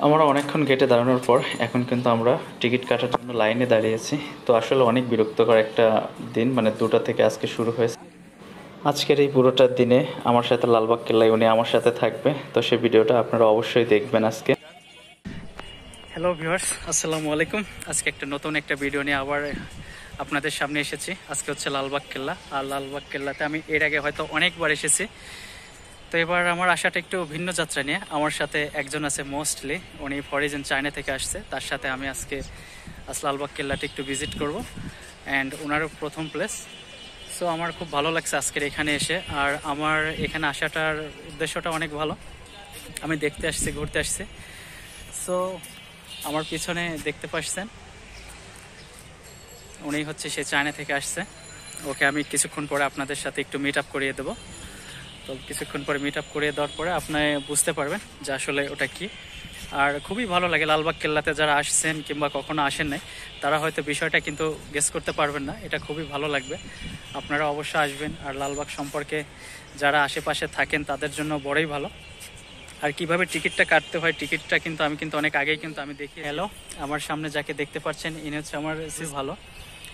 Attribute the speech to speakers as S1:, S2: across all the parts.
S1: আমরা অনেকক্ষণ গেটে দাঁড়ানোর পর এখন কিন্তু আমরা টিকিট কাটার জন্য লাইনে দাঁড়িয়েছি। তো আসলে অনেক বিরক্তকর একটা দিন, মানে 2টা থেকে আজকে শুরু হয়েছে। আজকের এই পুরোটা দিনে আমার সাথে লালবাগ কেল্লায় উনি আমার সাথে থাকবে, তো সেই ভিডিওটা আপনারা অবশ্যই দেখবেন আজকে। হ্যালো ভিউয়ার্স, আসসালামু আলাইকুম। আজকে নতুন একটা ভিডিও নিয়ে আবার আপনাদের সামনে এসেছি। আজকে হচ্ছে লালবাগ কেল্লা, আর লালবাগ কেল্লাতে আমি এর আগে হয়তো অনেকবার এসেছি। তো এবার আমার আশাটা একটু ভিন্ন যাত্রা নিয়ে। আমার সাথে একজন আছে, মোস্টলি উনি ফরেন চায়না থেকে আসছে। তার সাথে আমি আজকে লালবাগ কেল্লাটা একটু ভিজিট করব, অ্যান্ড ওনারও প্রথম প্লেস। সো আমার খুব ভালো লাগছে আজকের এখানে এসে। আর আমার এখানে আসাটার উদ্দেশ্যটা অনেক ভালো। আমি দেখতে আসছি, ঘুরতে আসছি। সো আমার পিছনে দেখতে পাচ্ছেন, উনি হচ্ছে সে চায়না থেকে আসছে। ওকে আমি কিছুক্ষণ পরে আপনাদের সাথে একটু মিট আপ করিয়ে দেবো। তো কিছুক্ষণ পরে মিট আপ করিয়ে দেওয়ার পরে আপনি বুঝতে পারবেন যে আসলে ওটা কি। আর খুবই ভালো লাগে লালবাগ কেল্লাতে যারা আসছেন কিংবা কখনো আসেন নাই, তারা হয়তো বিষয়টা কিন্তু গেস করতে পারবেন না। এটা খুবই ভালো লাগবে, আপনারা অবশ্যই আসবেন। আর লালবাগ সম্পর্কে যারা আশেপাশে থাকেন তাদের জন্য বড়ই ভালো। আর কিভাবে টিকিটটা কাটতে হয়, টিকিটটা কিন্তু আমি অনেক আগেই আমি দেখি। হ্যালো, আমার সামনে যাকে দেখতে পাচ্ছেন ইনি হচ্ছে আমার ভালো।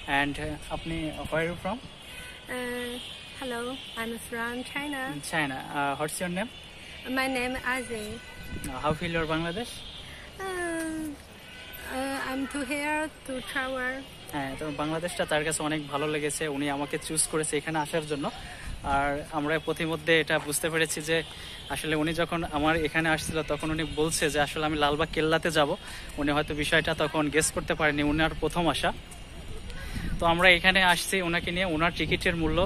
S1: অ্যান্ড আপনি where you from?
S2: Hello, I'm from China.
S1: China. What's your name?
S2: My name is Aze.
S1: How feel your Bangladesh?
S2: I'm to here to travel.
S1: হ্যাঁ, তো বাংলাদেশটা তার কাছে অনেক ভালো লেগেছে। উনি আমাকে চুজ করেছে এখানে আসার জন্য। আর আমরা প্রতিমধ্যে এটা বুঝতে পেরেছি যে আসলে উনি যখন আমার এখানে আসছিল তখন উনি বলছে যে আসলে আমি লালবাগ কেল্লাতে যাব। উনি হয়তো বিষয়টা তখন গেস করতে পারেনি, উনার প্রথম আসা। তো আমরা এখানে আসছি ওনাকে নিয়ে। ওনার টিকিটের মূল্য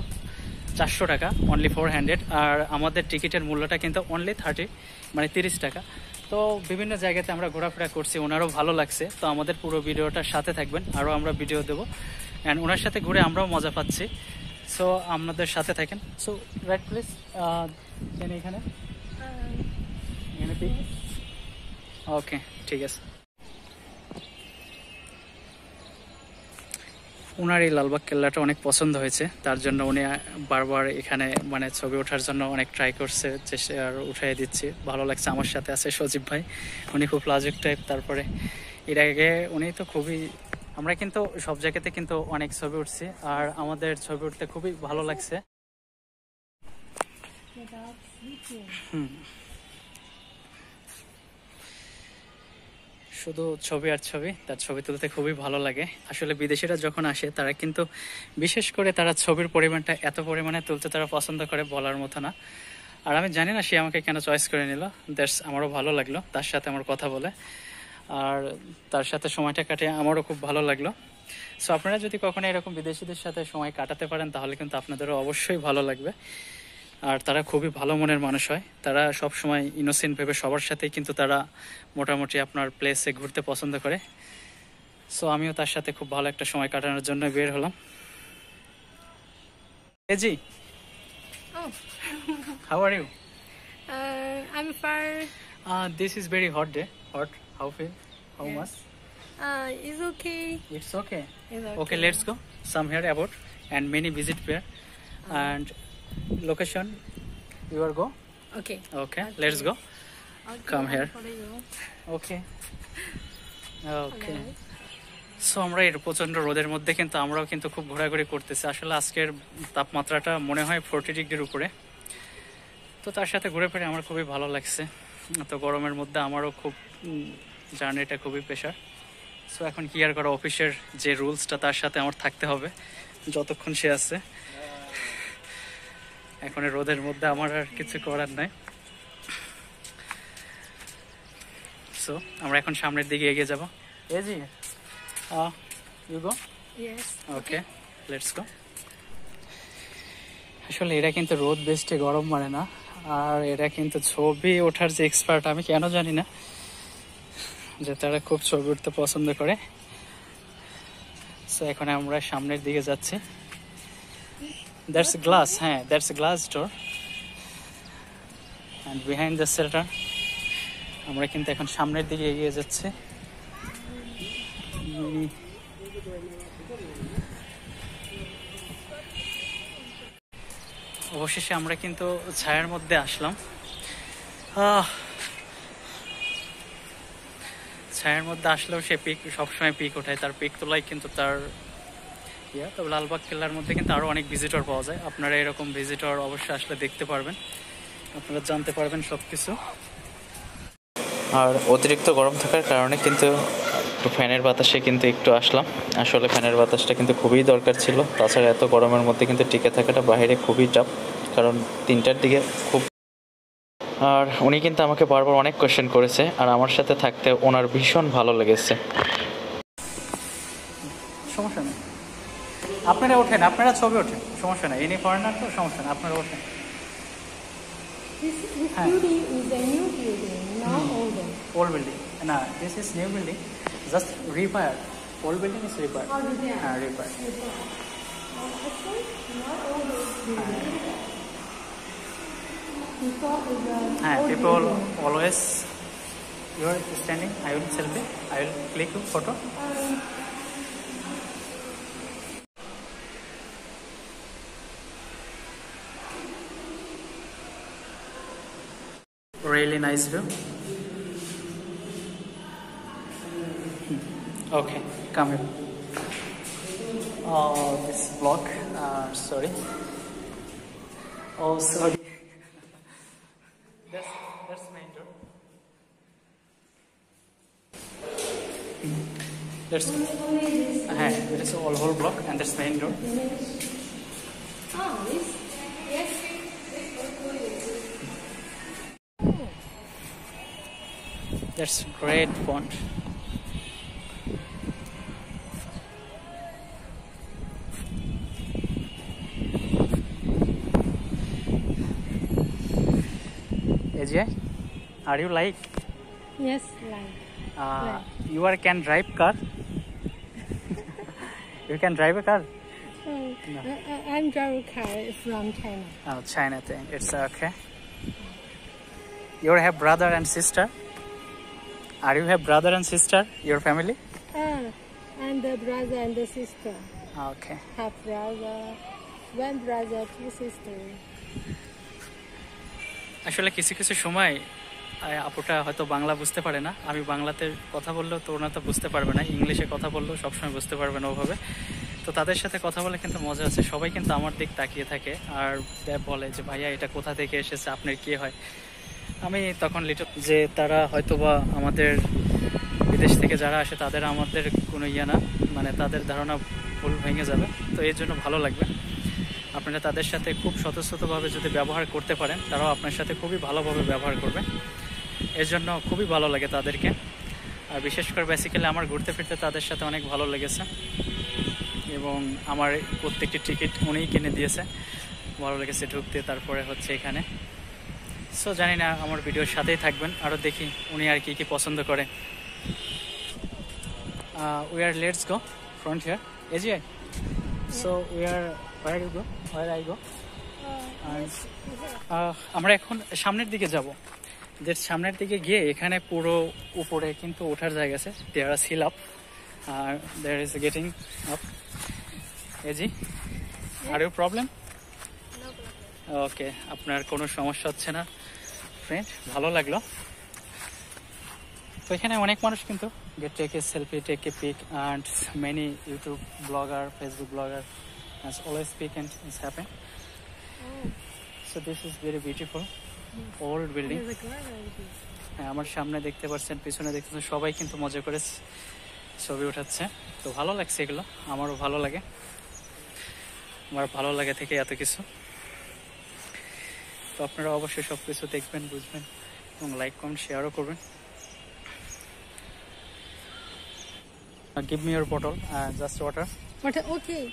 S1: 400 টাকা, অনলি 400। আর আমাদের টিকিটের মূল্যটা কিন্তু অনলি 30 টাকা। তো বিভিন্ন জায়গাতে আমরা ঘোরাফেরা করছি, ওনারও ভালো লাগছে। তো আমাদের পুরো ভিডিওটার সাথে থাকবেন, আরও আমরা ভিডিও দেবো। অ্যান্ড ওনার সাথে ঘুরে আমরাও মজা পাচ্ছি। সো আপনাদের সাথে থাকেন। সো রাইট প্লিজ, এখানে ওকে, ঠিক আছে। ওনার এই লালবাগ কেল্লাটা অনেক পছন্দ হয়েছে, তার জন্য উনি বারবার এখানে ছবি ওঠার জন্য অনেক ট্রাই করছে, চেষ্টা আর উঠাই দিচ্ছি। ভালো লাগছে। আমার সাথে আছে সজীব ভাই, উনি খুব লাজুক টাইপ। তারপরে এর আগে উনি তো খুবই, আমরা সব জায়গাতে অনেক ছবি উঠছি, আর আমাদের ছবি উঠতে খুবই ভালো লাগছে। শুধু ছবি আর ছবি, তার ছবি তুলতে খুবই ভালো লাগে। আসলে বিদেশিরা যখন আসে তারা বিশেষ করে তারা ছবির পরিমাণটা এত পরিমাণে তুলতে তারা পছন্দ করে, বলার মতো না। আর আমি জানি না সে আমাকে কেন চয়েস করে নিল। দ্যাটস, আমারও ভালো লাগলো তার সাথে আমার কথা বলে, আর তার সাথে সময়টা কাটিয়ে আমারও খুব ভালো লাগলো। সো আপনারা যদি কখনো এরকম বিদেশিদের সাথে সময় কাটাতে পারেন তাহলে আপনাদেরও অবশ্যই ভালো লাগবে। আর তারা খুবই ভালো মনের মানুষ হয়। তারা সব সময় ইনোসেন্ট ভেবে সবার সাথেই তারা মোটামুটি আপনার প্লেসে ঘুরতে পছন্দ করে। সো আমিও তার সাথে খুব ভালো একটা সময় কাটানোর জন্য বের হলাম। Ji, how are you?
S2: I'm fine.
S1: This is very hot day. Hot. How feel? How
S2: Yes.
S1: much?
S2: It's okay.
S1: It's okay.
S2: It's okay.
S1: Okay, let's go. Some here about and many visit here and location. You are go.
S2: Okay.
S1: Okay, let's go.
S2: Okay,
S1: Come here.
S2: I'll follow you.
S1: Okay. Okay.
S2: Hello.
S1: So আমরা এর প্রচন্ড রোদের মধ্যে আমরাও খুব ঘোরাঘুরি করতেছি। আসলে আজকের তাপমাত্রাটা মনে হয় 40 ডিগ্রির উপরে। তো তার সাথে ঘুরে ফিরে আমার খুবই ভালো লাগছে। তো গরমের মধ্যে আমারও খুব জার্নিটা খুবই প্রেশার। সো এখন কি আর করা, অফিসের যে রুলসটা তার সাথে আমার থাকতে হবে যতক্ষণ সে আছে। এখন রোদের মধ্যে আমার আর কিছু করার নাই। সো আমরা এখন সামনের দিকে এগিয়ে যাবো। এই ji, you go.
S2: Yes.
S1: Okay, let's go. আসলে এরা রোদ বেস্টে গরম মানে না, আর এরা ছবি ওঠার যে এক্সপার্ট আমি কেন জানি না, যে তারা খুব ছবি উঠতে পছন্দ করে। সো এখন আমরা সামনের দিকে যাচ্ছি। দ্যাটস গ্লাস, হ্যাঁ that's glass door and behind the shelter. আমরা এখন সামনের দিকে এগিয়ে যাচ্ছি। অবশেষে আমরা ছায়ার মধ্যে আসলাম।
S3: ছায়ার মধ্যে আসলেও সে পিক সবসময় পিক ওঠায়, তার পিক তোলাই কিন্তু তার তবে লালবাগ কেল্লার মধ্যে কিন্তু আরও অনেক ভিজিটর পাওয়া যায়। আপনারা এরকম ভিজিটর অবশ্যই আসলে দেখতে পারবেন, আপনারা জানতে পারবেন সব কিছু।
S1: আর অতিরিক্ত গরম থাকার কারণে কিন্তু একটু ফ্যানের বাতাসে কিন্তু একটু আসলাম। আসলে ফ্যানের বাতাসটা কিন্তু খুবই দরকার ছিল, তাছাড়া এত গরমের মধ্যে কিন্তু টিকে থাকাটা বাইরে খুবই টাফ, কারণ 3টার দিকে খুব। আর উনি কিন্তু আমাকে বারবার অনেক কোয়েশ্চেন করেছে, আর আমার সাথে থাকতে ওনার ভীষণ ভালো লেগেছে।
S3: সমস্যা নেই, আপনারা ওঠেন, আপনারা ছবি ওঠেন, সমস্যা নেই। ইনি ফরেনার তো, সমস্যা নেই, আপনারা ওঠেন।
S2: This building is a new building, not old.
S3: Old building. No, this is new building. Just repair. Old building is repair.
S2: Oh, yeah.
S3: Repair.
S2: Actually, not old building. Before is a old
S3: People
S2: building.
S3: always. You are standing. I will selfie. I will click your photo. Really nice view. Okay, come here. Oh, this block. Sorry. Oh, sorry. That's main door. That's it is all whole block, and that's main door.
S2: Oh, this? Yes.
S3: That's great font. Ajay, are you like?
S2: Yes, like.
S3: You are can drive car? You can drive a car?
S2: I'm driving car from China.
S3: Oh, China thing. It's okay. You have brother and sister? Are you have brother and sister? Your family?
S2: And the brother and the sister.
S3: Okay.
S2: Half brother, one brother, two sisters.
S3: আসলে কিছু কিছু সময় আপুটা হয়তো বাংলা বুঝতে পারে না, আমি বাংলাতে কথা বললেও তো ওনা তো বুঝতে পারবে না, ইংলিশে কথা বললেও সবসময় বুঝতে পারবে না ওভাবে। তো তাদের সাথে কথা বলে কিন্তু মজা আছে, সবাই কিন্তু আমার দিক তাকিয়ে থাকে আর বলে যে ভাইয়া এটা কোথা থেকে এসেছে, আপনার কি হয়। আমি তখন যে তারা হয়তো বা আমাদের বিদেশ থেকে যারা আসে তাদের আমাদের কোনো না, মানে তাদের ধারণা ভুল ভেঙে যাবে। তো এই জন্য ভালো লাগবে আপনারা তাদের সাথে খুব স্বতঃস্ফূর্তভাবে যদি ব্যবহার করতে পারেন, তারাও আপনার সাথে খুবই ভালোভাবে ব্যবহার করবে। এর জন্য খুবই ভালো লাগে তাদেরকে। আর বিশেষ করে বেসিক্যালি আমার ঘুরতে ফিরতে তাদের সাথে অনেক ভালো লেগেছে, এবং আমার প্রত্যেকটি টিকিট উনিই কিনে দিয়েছে, ভালো লেগেছে ঢুকতে। তারপরে হচ্ছে এখানে সো জানি না, আমার ভিডিওর সাথেই থাকবেন, আরও দেখি উনি আর কি পছন্দ করে। We are let's go front here. AJ. So we are where you go? Where I go? আমরা এখন সামনের দিকে যাব। যে সামনের দিকে গিয়ে এখানে পুরো উপরে কিন্তু ওঠার জায়গা আছে, there are seal up, are there is getting up. এজি, আর ইউ প্রবলেম? ওকে, আপনার কোনো সমস্যা হচ্ছে না ফ্রেন্ড, ভালো লাগলো। তো এখানে অনেক মানুষ কিন্তু get take a selfie, take a pic, and many YouTube blogger, Facebook blogger has always speak and is happen. So this is very beautiful old building. হ্যাঁ, আমার সামনে দেখতে পাচ্ছেন, পিছনে দেখতেছেন, সবাই কিন্তু মজা করে ছবি উঠাচ্ছে। তো ভালো লাগছে এগুলো, আমারও ভালো লাগে, আমার ভালো লাগে থেকে এত কিছু। তো আপনারা অবশ্যই সব কিছু দেখবেন, বুঝবেন এবং লাইক কমেন্ট শেয়ারও করবেন। Give me your bottle, just water.
S2: Water, okay.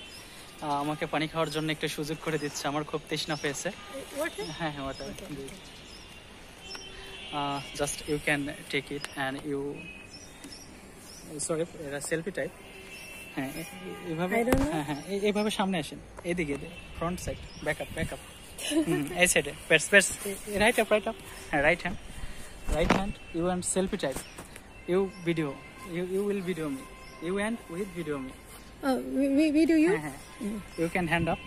S3: আমাকে পানি খাওয়ার জন্য একটু সুযোগ করে দিচ্ছে, আমার খুব তৃষ্ণা পেয়েছে।
S2: Water?
S3: হ্যাঁ হ্যাঁ, water. Just you can take it and you, sorry, এটা সেলফি টাইপ। হ্যাঁ, এইভাবে, হ্যাঁ হ্যাঁ, এইভাবে সামনে আসেন, এইদিকে ফ্রন্ট সাইড, ব্যাক আপ, এই সাইডে, রাইট আপ, হ্যাঁ, right hand, you and selfie type, you video, you will video me, you and with video me.
S2: We do you?
S3: হ্যাঁ, ইউ ক্যান হ্যান্ড আপ,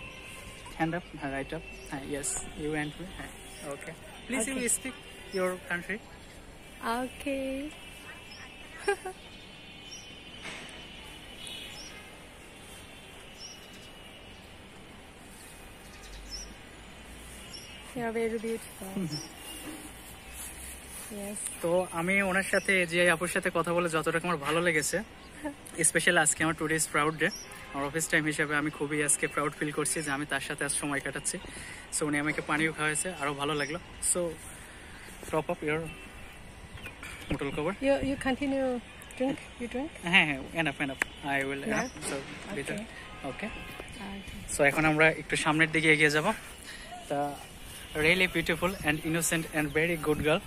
S3: হ্যাঁ, রাইট আপ, হ্যাঁ, yes, you and me, হ্যাঁ, okay. Please you speak your country.
S2: Okay. You are very beautiful. Yes.
S3: তো আমি ওনার সাথে যে আপুর সাথে কথা বলে যতটা আমার ভালো লেগেছে, স্পেশালি আজকে আমার টুডেজ প্রাউড ডে, আমার অফিস টাইম হিসেবে আমি খুবই আজকে প্রাউড ফিল করছি যে আমি তার সাথে আজ সময় কাটাচ্ছি। সো উনি আমাকে পানিও খাওয়াইছে, আরও ভালো লাগলো। সো টপ আপ ইয়োর মোটল cover.
S2: You continue drink. You drink.
S3: হ্যাঁ হ্যাঁ, enough I will
S2: Yeah.
S3: So bitter. Okay,
S2: Okay.
S3: সো এখন আমরা একটু সামনের দিকে এগিয়ে যাব। তা really beautiful and innocent and very good girl,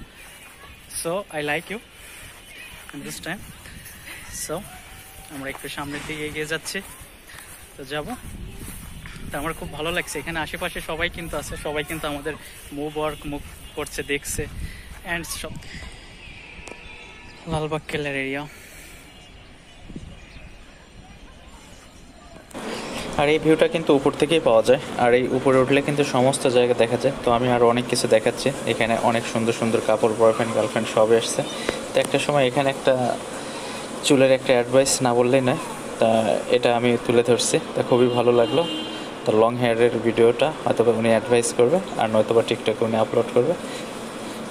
S3: so I like you this time. So আমরা একটু সামনের দিকে এগিয়ে যাচ্ছি, তো যাব। তো আমার খুব ভালো লাগছে, এখানে আশেপাশে সবাই কিন্তু আছে, সবাই কিন্তু আমাদের মুভ করছে, দেখছে। অ্যান্ড সব লালবাগ কেল্লার এরিয়া।
S1: আর এই ভিউটা কিন্তু উপর থেকেই পাওয়া যায়, আর এই উপরে উঠলে কিন্তু সমস্ত জায়গা দেখা যায়। তো আমি আরও অনেক কিছু দেখাচ্ছি, এখানে অনেক সুন্দর সুন্দর কাপড়, বয়ফ্রেন্ড গার্লফ্রেন্ড সবই আসছে। তো একটা সময় এখানে একটা চুলের একটা অ্যাডভাইস না বললেই নয়, তা এটা আমি তুলে ধরছি, তা খুবই ভালো লাগলো। তো লং হেয়ারের ভিডিওটা হয়তো উনি অ্যাডভাইস করবে, আর নয়তো বা টিকটকে উনি আপলোড করবে,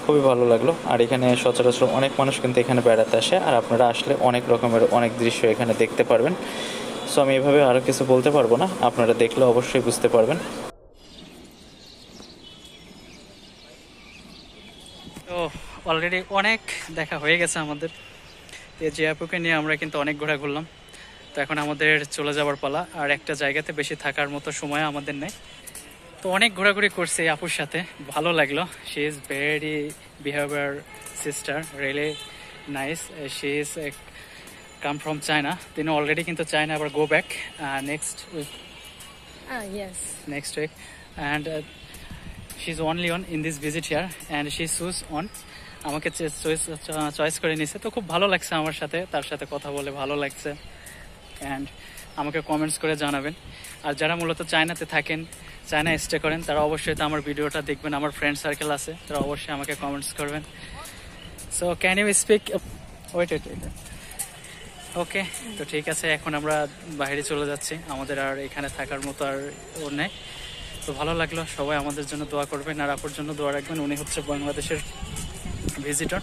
S1: খুবই ভালো লাগলো। আর এখানে সচরাচর অনেক মানুষ কিন্তু এখানে বেড়াতে আসে, আর আপনারা আসলে অনেক রকমের অনেক দৃশ্য এখানে দেখতে পারবেন। সো আমি এভাবে আরও কিছু বলতে পারবো না, আপনারা দেখলে অবশ্যই বুঝতে পারবেন।
S3: তো অলরেডি অনেক দেখা হয়ে গেছে আমাদের, এই যে আপুকে নিয়ে আমরা কিন্তু অনেক ঘোরা ঘুরলাম। তো এখন আমাদের চলে যাওয়ার পালা, আর একটা জায়গাতে বেশি থাকার মতো সময় আমাদের নেই। তো অনেক ঘোরাঘুরি করছে এই আপুর সাথে, ভালো লাগলো। She is very behaviour sister, really nice. She is come from China, তিনি অলরেডি কিন্তু চায়না আবার go back next week,
S2: Yes.
S3: next week, and she's only on in this visit here, and she choose on আমাকে choice করে নিছে। তো খুব ভালো লাগছে আমার সাথে, তার সাথে কথা বলে ভালো লাগছে। অ্যান্ড আমাকে কমেন্টস করে জানাবেন। আর যারা মূলত চায়নাতে থাকেন, চায়না স্টে করেন, তারা অবশ্যই তো আমার ভিডিওটা দেখবেন। আমার ফ্রেন্ড সার্কেল আছে, তারা অবশ্যই আমাকে কমেন্টস করবেন। So can you speak, wait. Okay, তো ঠিক আছে, এখন আমরা বাইরে চলে যাচ্ছি, আমাদের আর এখানে থাকার মতো আর ওর নেই। তো ভালো লাগলো, সবাই আমাদের জন্য দোয়া করবেন, আর আপুর জন্য দোয়া রাখবেন। উনি হচ্ছে বাংলাদেশের ভিজিটর,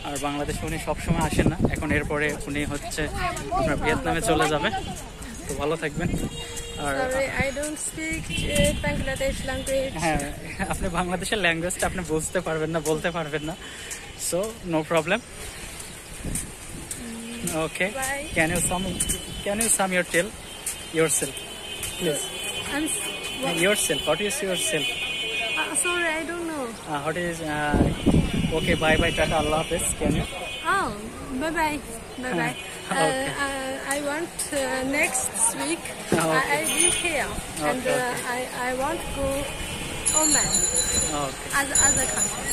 S3: আর বাংলাদেশে উনি সবসময় আসেন না, এখন এরপরে উনি হচ্ছে আপনার ভিয়েতনামে চলে যাবে। তো ভালো থাকবেন। আর
S2: Sorry, I don't speak Bangladesh language.
S3: হ্যাঁ, আপনি বাংলাদেশের ল্যাঙ্গুয়েজটা আপনি বুঝতে পারবেন না, বলতে পারবেন না, so no problem. Okay.
S2: Bye.
S3: Can you sum your tale yourself, please? Yourself. What is yourself?
S2: Sorry, I don't know.
S3: What is? Okay. Bye bye. Tata. Allah Hafiz. Can you?
S2: Oh, bye bye. Bye bye.
S3: Okay.
S2: I want next week.
S3: Okay.
S2: I live here, and
S3: Okay.
S2: I want to go Oman
S3: Okay.
S2: other country.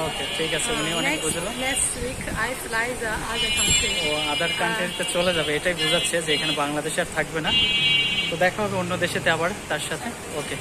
S3: Okay. ঠিক আছে, উনি অনেক বুঝলো।
S2: Next week I fly the other country.
S3: ও আদার কান্ট্রিতে চলে যাবে, এটাই বোঝাচ্ছে যে এখানে বাংলাদেশে আর থাকবে না। তো দেখা হবে অন্য দেশেতে আবার তার সাথে। ওকে।